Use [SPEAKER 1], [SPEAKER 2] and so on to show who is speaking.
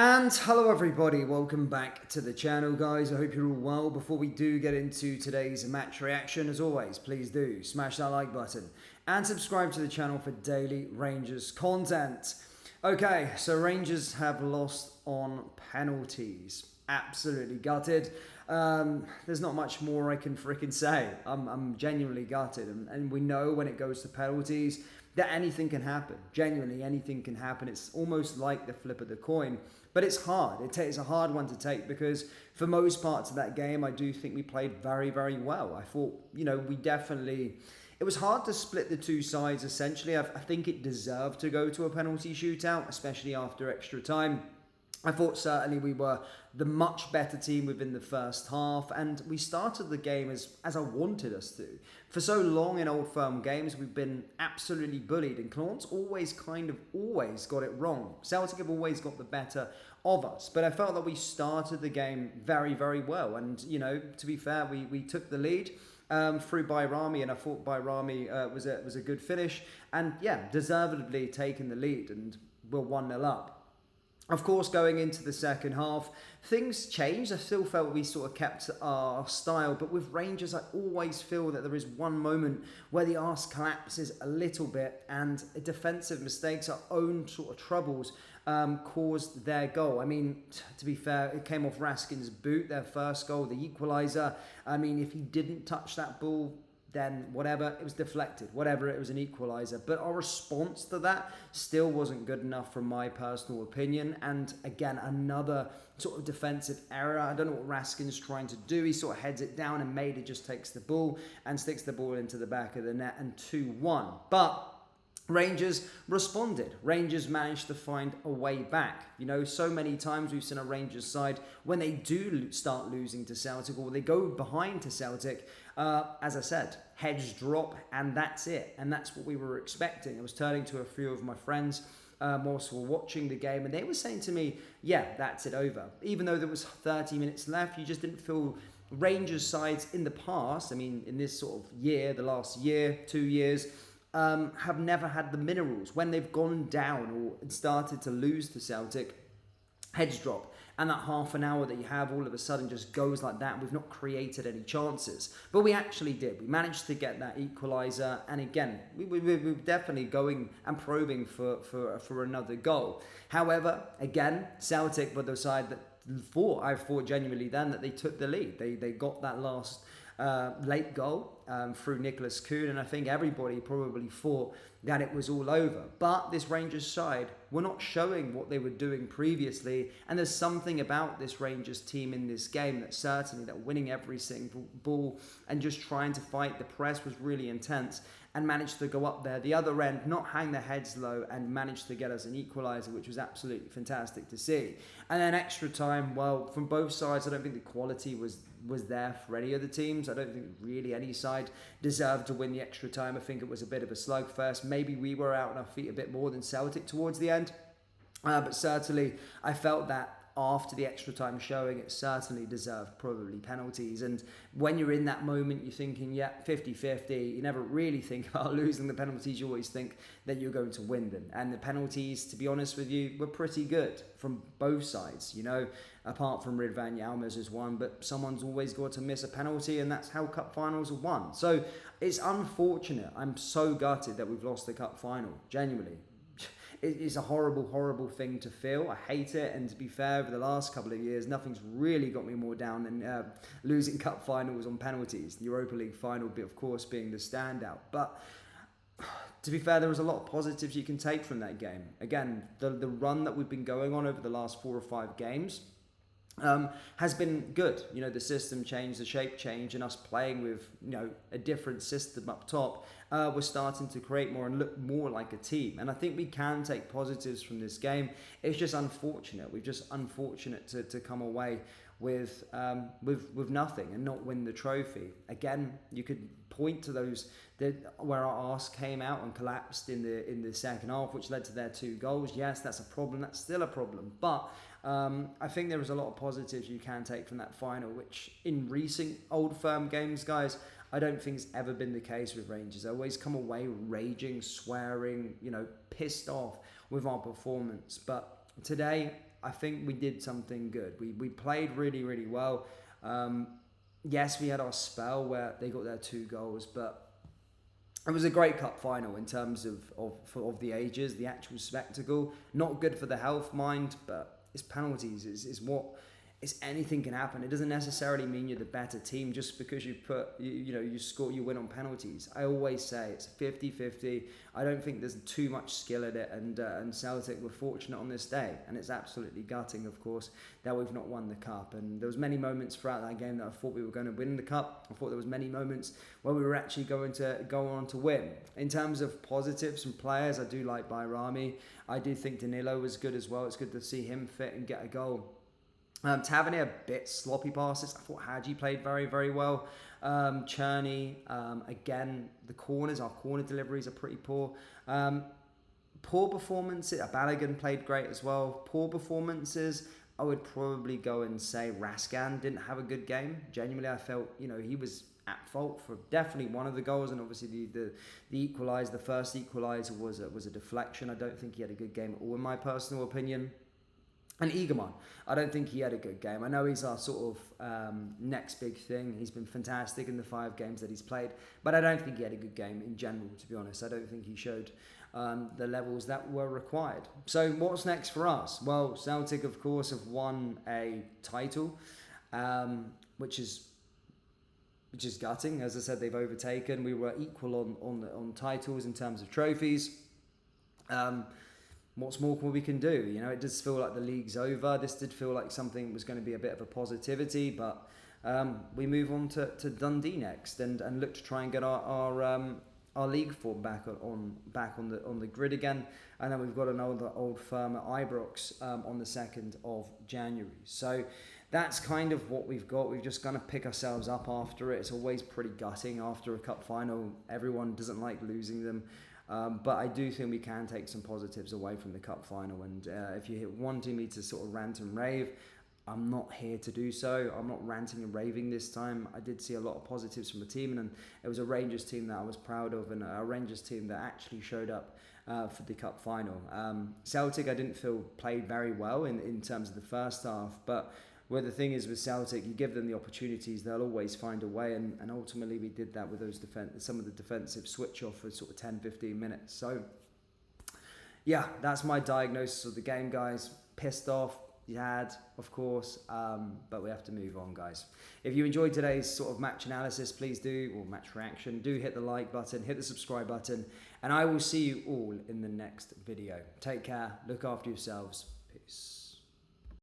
[SPEAKER 1] And hello everybody, welcome back to the channel guys. I hope you're all well. Before we do get into today's match reaction, as always, please do smash that like button and subscribe to the channel for daily Rangers content. Okay, so Rangers have lost on penalties. Absolutely gutted. There's not much more I can freaking say. I'm genuinely gutted, and we know when it goes to penalties that anything can happen. Genuinely, anything can happen. It's almost like the flip of the coin, but it's hard. It's a hard one to take because for most parts of that game, I do think we played very, very well. I thought, we definitely... It was hard to split the two sides, essentially. I think it deserved to go to a penalty shootout, especially after extra time. I thought certainly we were the much better team within the first half, and we started the game as I wanted us to. For so long in Old Firm games, we've been absolutely bullied, and Claude's always got it wrong. Celtic have always got the better of us, but I felt that we started the game very, very well, and, to be fair, we took the lead through Bayrami, and I thought Bayrami was a good finish, and yeah, deservedly taking the lead, and we're 1-0 up. Of course, going into the second half, things changed. I still felt we sort of kept our style, but with Rangers, I always feel that there is one moment where the arse collapses a little bit and defensive mistakes, our own sort of troubles, caused their goal. I mean, to be fair, it came off Raskin's boot, their first goal, the equaliser. I mean, if he didn't touch that ball, then whatever, it was deflected, whatever, it was an equaliser. But our response to that still wasn't good enough from my personal opinion. And again, another sort of defensive error. I don't know what Raskin's trying to do. He sort of heads it down, and Maida just takes the ball and sticks the ball into the back of the net, and 2-1. But Rangers responded. Rangers managed to find a way back. So many times we've seen a Rangers side, when they do start losing to Celtic or they go behind to Celtic, as I said, heads drop, and that's it. And that's what we were expecting. I was turning to a few of my friends whilst we were watching the game, and they were saying to me, yeah, that's it, over. Even though there was 30 minutes left, you just didn't feel Rangers sides in the past, I mean, in this sort of year, the last year, 2 years, have never had the minerals. When they've gone down or started to lose to Celtic, heads drop. And that half an hour that you have all of a sudden just goes like that. We've not created any chances. But we actually did. We managed to get that equaliser. And again, we're definitely going and probing for another goal. However, again, Celtic were the side that I thought genuinely then that they took the lead. They got that last late goal through Nicholas Kuhn, and I think everybody probably thought that it was all over. But this Rangers side were not showing what they were doing previously, and there's something about this Rangers team in this game that certainly that winning every single ball and just trying to fight the press was really intense, and managed to go up there the other end, not hang their heads low, and managed to get us an equaliser, which was absolutely fantastic to see. And then extra time, well, from both sides, I don't think the quality was there for any of the teams. I don't think really any side deserved to win the extra time. I think it was a bit of a slugfest. Maybe we were out on our feet a bit more than Celtic towards the end. But certainly, I felt that after the extra time showing, it certainly deserved probably penalties. And when you're in that moment, you're thinking, yeah, 50-50. You never really think about losing the penalties. You always think that you're going to win them. And the penalties, to be honest with you, were pretty good from both sides. Apart from Ridvan Yalmaz's one, but someone's always got to miss a penalty, and that's how cup finals are won. So it's unfortunate. I'm so gutted that we've lost the cup final, genuinely. It's a horrible, horrible thing to feel. I hate it, and to be fair, over the last couple of years, nothing's really got me more down than losing cup finals on penalties. The Europa League final, of course, being the standout. But to be fair, there was a lot of positives you can take from that game. Again, the run that we've been going on over the last 4 or 5 games has been good. The system change, the shape change, and us playing with, a different system up top, we're starting to create more and look more like a team. And I think we can take positives from this game. It's just unfortunate. We're just unfortunate to come away with nothing and not win the trophy. Again, you could point to those where our arse came out and collapsed in the second half, which led to their 2 goals. Yes, that's a problem. That's still a problem. But I think there was a lot of positives you can take from that final, which in recent Old Firm games, guys, I don't think it's ever been the case with Rangers. I always come away raging, swearing, pissed off with our performance. But today, I think we did something good. We played really, really well. Yes, we had our spell where they got their 2 goals, but it was a great cup final in terms of the ages, the actual spectacle. Not good for the health, mind, but it's penalties. Is what it's anything can happen. It doesn't necessarily mean you're the better team just because you win on penalties. I always say it's 50-50. I don't think there's too much skill in it, and Celtic were fortunate on this day, and it's absolutely gutting, of course, that we've not won the cup. And there was many moments throughout that game that I thought we were going to win the cup. I thought there was many moments where we were actually going to go on to win. In terms of positives from players, I do like Bayrami. I do think Danilo was good as well. It's good to see him fit and get a goal. Tavernier, a bit sloppy passes. I thought Hadji played very, very well. Cherney, again, our corner deliveries are pretty poor. Poor performances. Balogun played great as well. Poor performances. I would probably go and say Raskan didn't have a good game. Genuinely, I felt he was at fault for definitely one of the goals, and obviously the equaliser, the first equaliser was a deflection. I don't think he had a good game at all, in my personal opinion. And Egerman, I don't think he had a good game. I know he's our sort of next big thing. He's been fantastic in the 5 games that he's played, but I don't think he had a good game in general, to be honest. I don't think he showed the levels that were required. So what's next for us? Well, Celtic, of course, have won a title, which is gutting. As I said, they've overtaken. We were equal on titles in terms of trophies. What's more we can do? It does feel like the league's over. This did feel like something was going to be a bit of a positivity, but we move on to Dundee next and look to try and get our league form back on the grid again. And then we've got another old firm at Ibrox on the 2nd of January. So that's kind of what we've got. We've just got to pick ourselves up after it. It's always pretty gutting after a cup final. Everyone doesn't like losing them. But I do think we can take some positives away from the cup final. And if you're wanting me to sort of rant and rave, I'm not here to do so. I'm not ranting and raving this time. I did see a lot of positives from the team, and it was a Rangers team that I was proud of, and a Rangers team that actually showed up for the cup final. Celtic, I didn't feel played very well in terms of the first half, but where the thing is with Celtic, you give them the opportunities, they'll always find a way, and ultimately we did that with those some of the defensive switch off for sort of 10-15 minutes. So yeah, that's my diagnosis of the game, guys. Pissed off, of course, but we have to move on, guys. If you enjoyed today's sort of match analysis, please do, or match reaction, do hit the like button, hit the subscribe button, and I will see you all in the next video. Take care, look after yourselves, peace.